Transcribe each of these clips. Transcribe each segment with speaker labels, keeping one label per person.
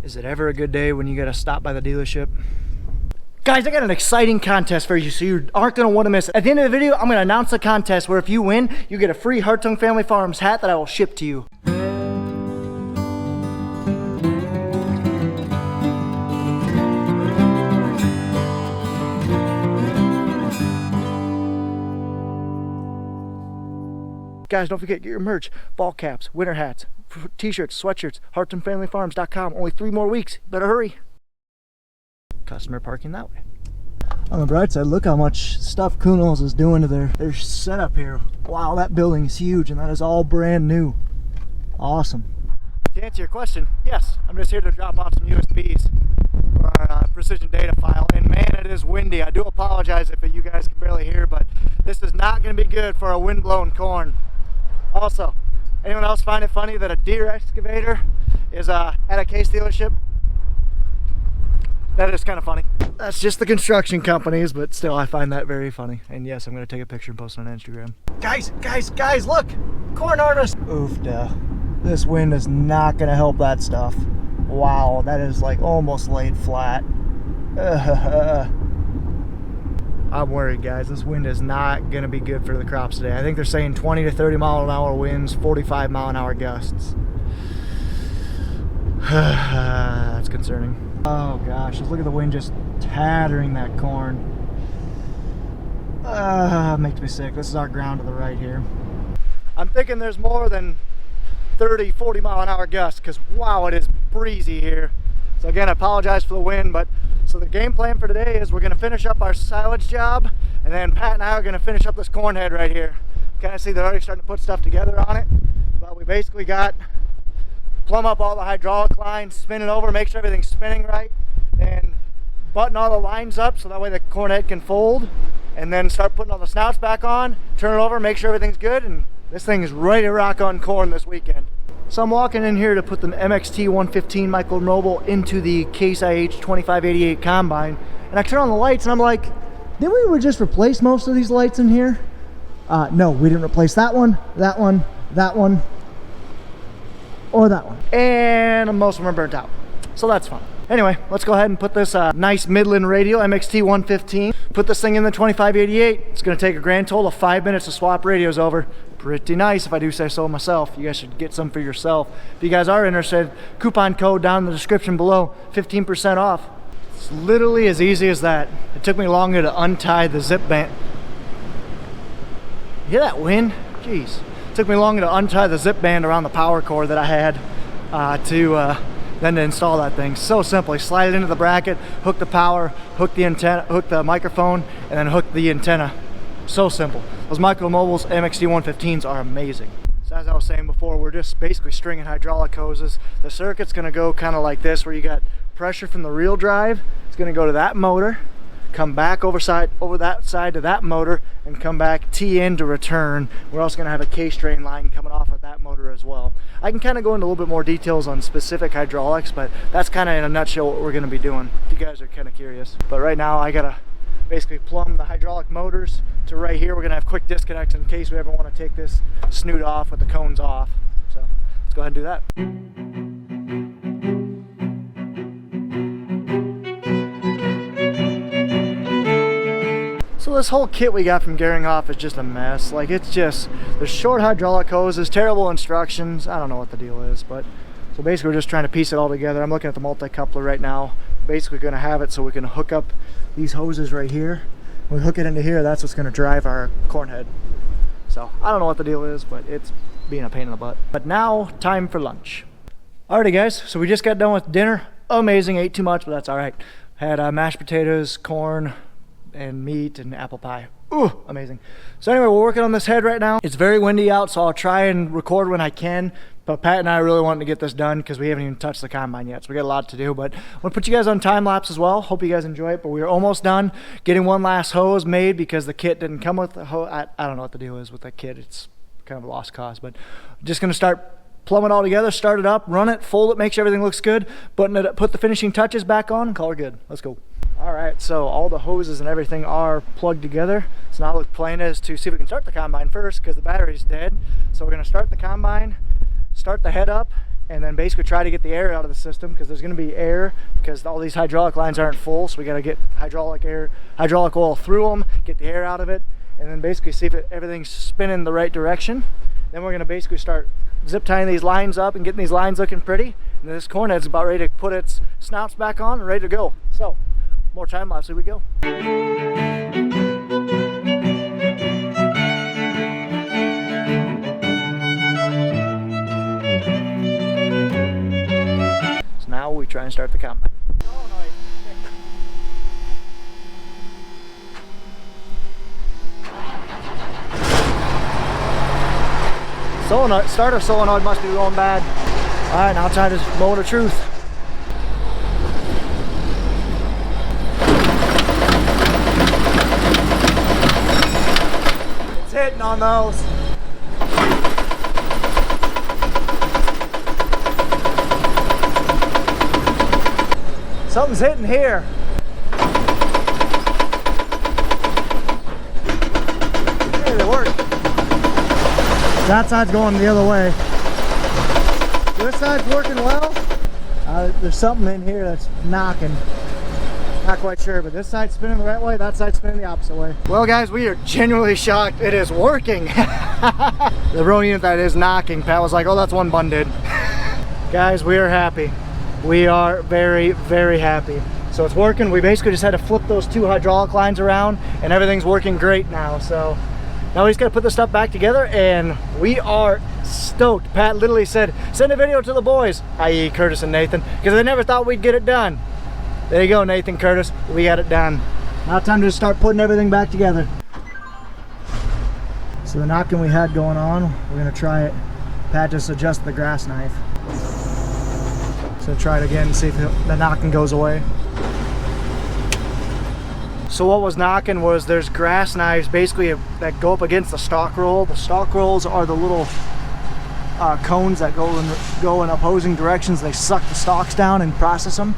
Speaker 1: Is it ever a good day when you gotta stop by the dealership? Guys, I got an exciting contest for you, so you aren't gonna wanna miss it. At the end of the video, I'm gonna announce the contest where if you win, you get a free Hartung Family Farms hat that I will ship to you. Guys, don't forget, get your merch, ball caps, winter hats, t-shirts, sweatshirts, HartungFamilyFarms.com. Only 3 more weeks. Better hurry. Customer parking that way. On the bright side, look how much stuff Kuhnels is doing to their setup here. Wow, that building is huge, and that is all brand new. Awesome. To answer your question, yes, I'm just here to drop off some USBs for our precision data file. And man, it is windy. I do apologize if you guys can barely hear, but this is not going to be good for a wind-blown corn. Also, anyone else find it funny that a Deere excavator is at a Case dealership? That is kind of funny. That's just the construction companies, but still I find that very funny. And yes, I'm going to take a picture and post it on Instagram. Guys, look! Corn harvest! Oof, duh. This wind is not going to help that stuff. Wow, that is like almost laid flat. I'm worried, guys. This wind is not going to be good for the crops today. I think they're saying 20 to 30 mile an hour winds, 45 mile an hour gusts. That's concerning. Oh gosh, just look at the wind just tattering that corn. Makes me sick. This is our ground to the right here. I'm thinking there's more than 30, 40 mile an hour gusts because wow, it is breezy here. So again, I apologize for the wind, but so the game plan for today is we're going to finish up our silage job, and then Pat and I are going to finish up this corn head right here. Kind of see they're already starting to put stuff together on it, but we basically got plumb up all the hydraulic lines, spin it over, make sure everything's spinning right, then button all the lines up so that way the corn head can fold, and then start putting all the snouts back on, turn it over, make sure everything's good, and this thing is ready to rock on corn this weekend. So I'm walking in here to put the MXT 115 micromobile into the Case IH 2588 combine, and I turn on the lights and I'm like, didn't we just replace most of these lights in here? No, we didn't replace that one, that one, that one, or that one. And most of them are burnt out. So that's fun. Anyway, let's go ahead and put this nice Midland radio MXT 115. Put this thing in the 2588. It's going to take a grand total of 5 minutes to swap radios over. Pretty nice if I do say so myself. You guys should get some for yourself. If you guys are interested, coupon code down in the description below, 15% off. It's literally as easy as that. It took me longer to untie the zip band. You hear that wind? Jeez. It took me longer to untie the zip band around the power cord that I had than to install that thing. So simply slide it into the bracket, hook the power, hook the antenna, hook the microphone, and then hook the antenna. So simple. Those micromobiles MXT 115s are amazing. So as I was saying before, we're just basically stringing hydraulic hoses. The circuit's going to go kind of like this, where you got pressure from the reel drive. It's going to go to that motor, come back over that side to that motor, and come back T in to return. We're also going to have a Case drain line coming off of that motor as well. I can kind of go into a little bit more details on specific hydraulics, but that's kind of in a nutshell what we're going to be doing, if you guys are kind of curious. But right now I got to basically plumb the hydraulic motors to right here. We're going to have quick disconnects in case we ever want to take this snoot off with the cones off. So let's go ahead and do that. So this whole kit we got from Geringhoff is just a mess. Like, it's just, there's short hydraulic hoses, terrible instructions. I don't know what the deal is, but so basically we're just trying to piece it all together. I'm looking at the multi-coupler right now. Basically going to have it so we can hook up these hoses right here. When we hook it into here, that's what's going to drive our corn head. So I don't know what the deal is, but it's being a pain in the butt. But now, time for lunch. Alrighty guys, so we just got done with dinner. Amazing, ate too much, but that's alright. Had mashed potatoes, corn, and meat, and apple pie. Ooh, amazing. So anyway, we're working on this head right now. It's very windy out, so I'll try and record when I can. But Pat and I really want to get this done because we haven't even touched the combine yet, so we got a lot to do. But I'm gonna put you guys on time lapse as well. Hope you guys enjoy it. But we are almost done getting one last hose made because the kit didn't come with the hose. I don't know what the deal is with that kit. It's kind of a lost cause. But just gonna start plumb it all together, start it up, run it, fold it, make sure everything looks good, put the finishing touches back on, and call her good. Let's go. All right, so all the hoses and everything are plugged together. So now the plan is to see if we can start the combine first because the battery's dead. So we're gonna start the combine, start the head up, and then basically try to get the air out of the system, because there's going to be air because all these hydraulic lines aren't full, so we got to get hydraulic oil through them, get the air out of it, and then basically see if everything's spinning the right direction. Then we're going to basically start zip tying these lines up and getting these lines looking pretty, and this corn head's about ready to put its snouts back on and ready to go. So more time lapse, here we go. So now we try and start the combine. Solenoid, starter solenoid must be going bad. All right, now time to moment of truth. It's hitting on those. Something's hitting here. Hey, they work. That side's going the other way. This side's working well. There's something in here that's knocking. Not quite sure, but this side's spinning the right way, that side's spinning the opposite way. Well guys, we are genuinely shocked it is working. The row unit that is knocking, Pat was like, oh, that's one bun did. Guys, we are happy. We are very, very happy. So it's working. We basically just had to flip those two hydraulic lines around and everything's working great now. So now we just got to put this stuff back together and we are stoked. Pat literally said, send a video to the boys, i.e. Curtis and Nathan, because they never thought we'd get it done. There you go, Nathan, Curtis, we got it done. Now time to start putting everything back together. So the knocking we had going on, we're gonna try it. Pat just adjust the grass knife. So try it again and see if the knocking goes away. So what was knocking was there's grass knives basically that go up against the stalk roll. The stalk rolls are the little cones that go in opposing directions. They suck the stalks down and process them.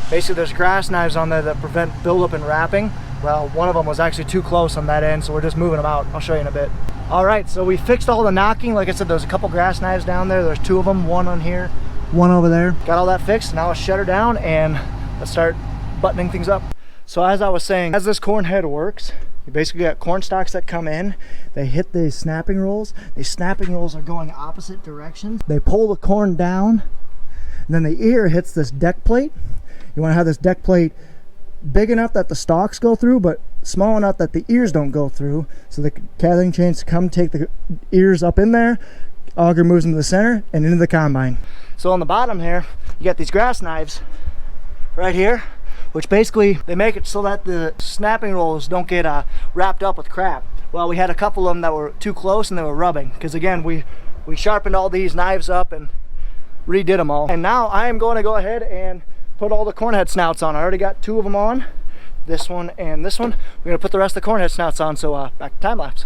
Speaker 1: Basically there's grass knives on there that prevent buildup and wrapping. Well, one of them was actually too close on that end, so we're just moving them out. I'll show you in a bit. All right, so we fixed all the knocking. Like I said, there's a couple grass knives down there. There's two of them, one on here, one over there. Got all that fixed. Now let's shut her down and let's start buttoning things up. So as I was saying, as this corn head works, you basically got corn stalks that come in, they hit these snapping rolls. These snapping rolls are going opposite directions. They pull the corn down, and then the ear hits this deck plate. You want to have this deck plate big enough that the stalks go through, but small enough that the ears don't go through. So the catting chains come take the ears up in there, auger moves them to the center and into the combine. So on the bottom here, you got these grass knives right here, which basically they make it so that the snapping rolls don't get wrapped up with crap. Well, we had a couple of them that were too close and they were rubbing, because again we sharpened all these knives up and redid them all. And now I am going to go ahead and put all the corn head snouts on. I already got two of them on, this one and this one. We're gonna put the rest of the corn head snouts on, so back to time lapse.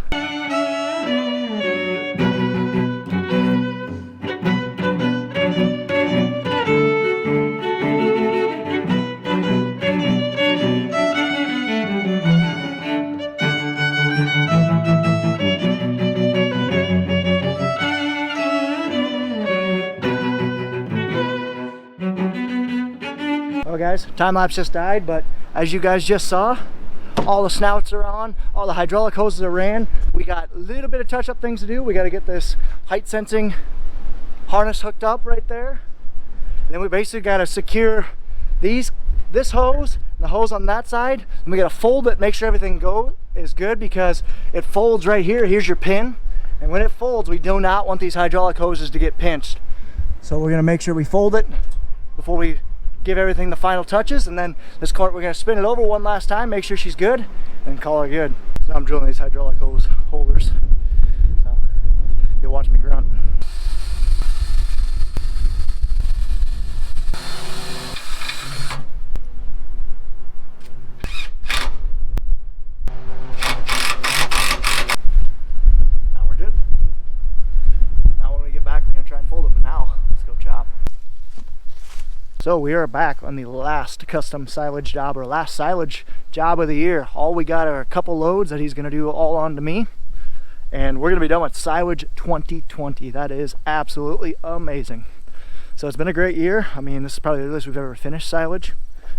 Speaker 1: Well guys, time lapse just died, but as you guys just saw, all the snouts are on, all the hydraulic hoses are ran. We got a little bit of touch-up things to do. We got to get this height sensing harness hooked up right there, and then we basically got to secure this hose and the hose on that side, and we got to fold it, make sure everything is good, because it folds right here. Here's your pin, and when it folds, we do not want these hydraulic hoses to get pinched. So we're going to make sure we fold it before we give everything the final touches, and then this cart, we're going to spin it over one last time, make sure she's good, and call her good. So now I'm drilling these hydraulic hose holders, so you'll watch me grunt. Now we're good. Now when we get back, we're going to try and fold it, but now let's go chop. So we are back on the last custom silage job, or last silage job of the year. All we got are a couple loads that he's going to do all on to me, and we're going to be done with silage 2020. That is absolutely amazing. So it's been a great year. I mean, this is probably the earliest we've ever finished silage.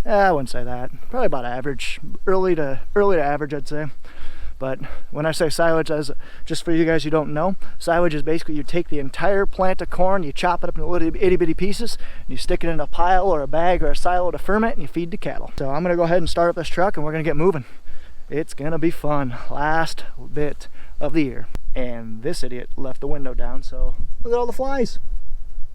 Speaker 1: I wouldn't say that. Probably about average, early to average, I'd say. But when I say silage, as just for you guys who don't know, silage is basically you take the entire plant of corn, you chop it up into little itty bitty pieces, and you stick it in a pile or a bag or a silo to ferment, and you feed the cattle. So I'm gonna go ahead and start up this truck, and we're gonna get moving. It's gonna be fun. Last bit of the year. And this idiot left the window down, so look at all the flies.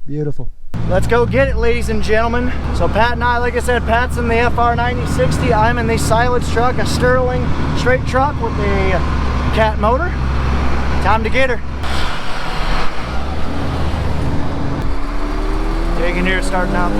Speaker 1: Beautiful. Let's go get it, ladies and gentlemen. So Pat and I, like I said, Pat's in the FR 9060. I'm in the silage truck, a Sterling straight truck with a cat motor. Time to get her. Digging here, starting up.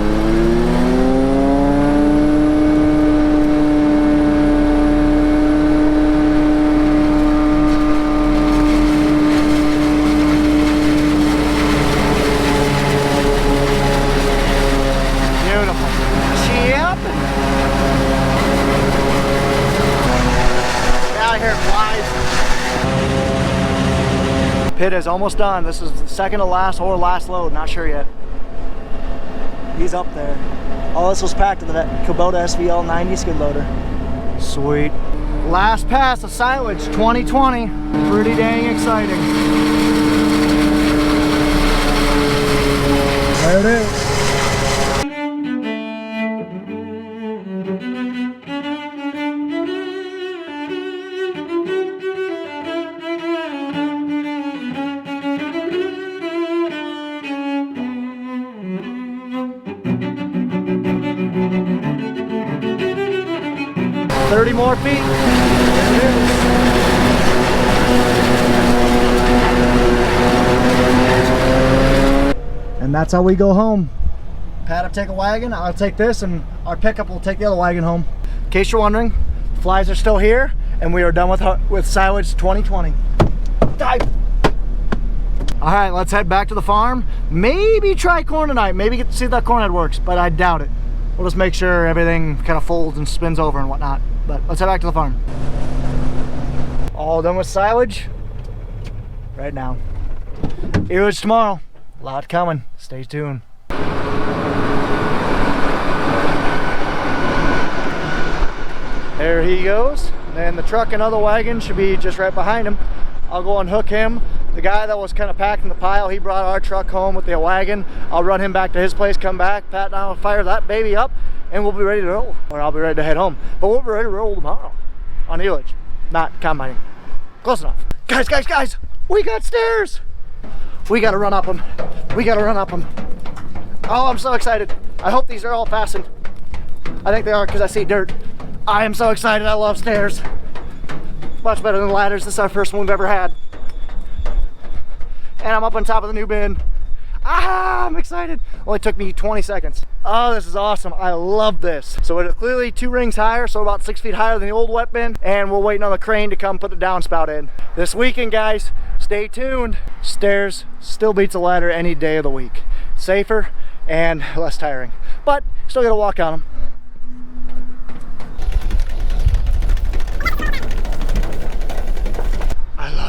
Speaker 1: Pit is almost done. This is the second to last or last load, not sure yet. He's up there. All this was packed into that Kubota SVL 90 skid loader. Sweet. Last pass of silage 2020. Pretty dang exciting. There it is. 30 more feet. And that's how we go home. Pat will take a wagon, I'll take this, and our pickup will take the other wagon home. In case you're wondering, flies are still here, and we are done with silage 2020. Dive! All right, let's head back to the farm. Maybe try corn tonight. Maybe get to see if that corn head works, but I doubt it. We'll just make sure everything kind of folds and spins over and whatnot. But let's head back to the farm. All done with silage right now. Earage tomorrow. A lot coming. Stay tuned. There he goes. And the truck and other wagon should be just right behind him. I'll go unhook him. The guy that was kind of packing the pile, he brought our truck home with the wagon. I'll run him back to his place, come back, Pat and I will fire that baby up, and we'll be ready to roll. Or I'll be ready to head home. But we'll be ready to roll tomorrow on Earage, not combining. Close enough. Guys, we got stairs. We gotta run up them. We gotta run up them. Oh, I'm so excited. I hope these are all fastened. I think they are because I see dirt. I am so excited. I love stairs. Much better than ladders. This is our first one we've ever had. And I'm up on top of the new bin. Ah, I'm excited. Only took me 20 seconds. Oh, this is awesome. I love this. So it's clearly 2 rings higher, so about 6 feet higher than the old wet bin. And we're waiting on the crane to come put the downspout in. This weekend, guys, stay tuned. Stairs still beats a ladder any day of the week. Safer and less tiring. But still gotta walk on them.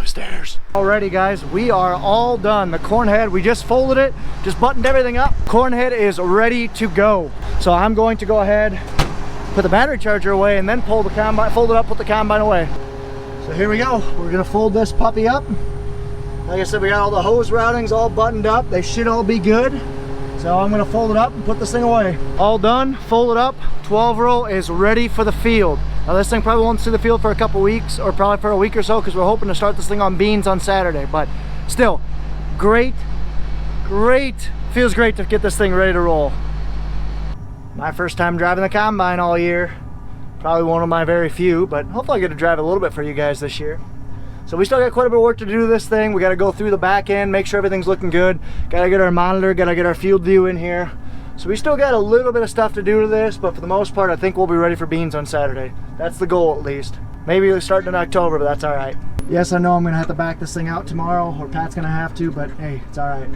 Speaker 1: Stairs. Alrighty guys, we are all done. The corn head, we just folded it, just buttoned everything up. Corn head is ready to go. So I'm going to go ahead, put the battery charger away, and then pull the combine, fold it up, put the combine away. So here we go. We're gonna fold this puppy up. Like I said, we got all the hose routings all buttoned up. They should all be good. So I'm gonna fold it up and put this thing away. All done, folded up. 12 row is ready for the field. Now this thing probably won't see the field for a couple weeks, or probably for a week or so, because we're hoping to start this thing on beans on Saturday. But still, great. Feels great to get this thing ready to roll. My first time driving the combine all year. Probably one of my very few, but hopefully I get to drive a little bit for you guys this year. So we still got quite a bit of work to do to this thing. We got to go through the back end, make sure everything's looking good. Got to get our monitor, got to get our field view in here. So we still got a little bit of stuff to do to this, but for the most part, I think we'll be ready for beans on Saturday. That's the goal, at least. Maybe we'll start in October, but that's all right. Yes, I know I'm gonna have to back this thing out tomorrow, or Pat's gonna have to, but hey, it's all right.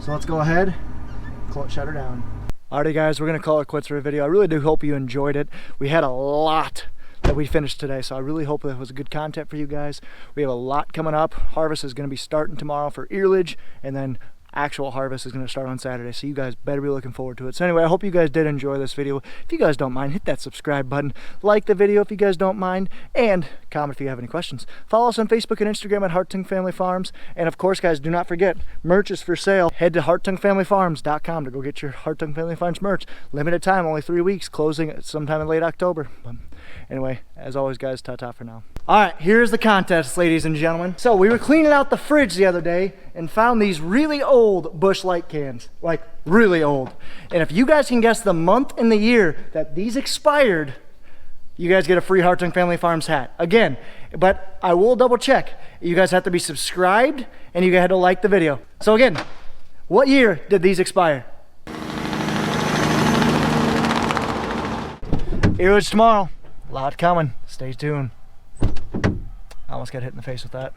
Speaker 1: So let's go ahead, shut her down. Alrighty guys, we're gonna call it quits for a video. I really do hope you enjoyed it. We had a lot that we finished today, so I really hope that was good content for you guys. We have a lot coming up. Harvest is gonna be starting tomorroor for earlage, and then actual harvest is going to start on Saturday, so you guys better be looking forward to it. So anyway, I hope you guys did enjoy this video. If you guys don't mind, hit that subscribe button, like the video if you guys don't mind, and comment if you have any questions. Follow us on Facebook and Instagram at Hartung Family Farms, and of course, guys, do not forget, merch is for sale. Head to HartungFamilyFarms.com to go get your Hartung Family Farms merch. Limited time, only 3 weeks, closing sometime in late October. But anyway, as always, guys, ta-ta for now. All right, here's the contest, ladies and gentlemen. So we were cleaning out the fridge the other day and found these really old Busch Light cans, like really old. And if you guys can guess the month and the year that these expired, you guys get a free Hartung Family Farms hat. Again, but I will double check. You guys have to be subscribed and you had to like the video. So again, what year did these expire? Earage tomorrow. A lot coming. Stay tuned. I almost got hit in the face with that.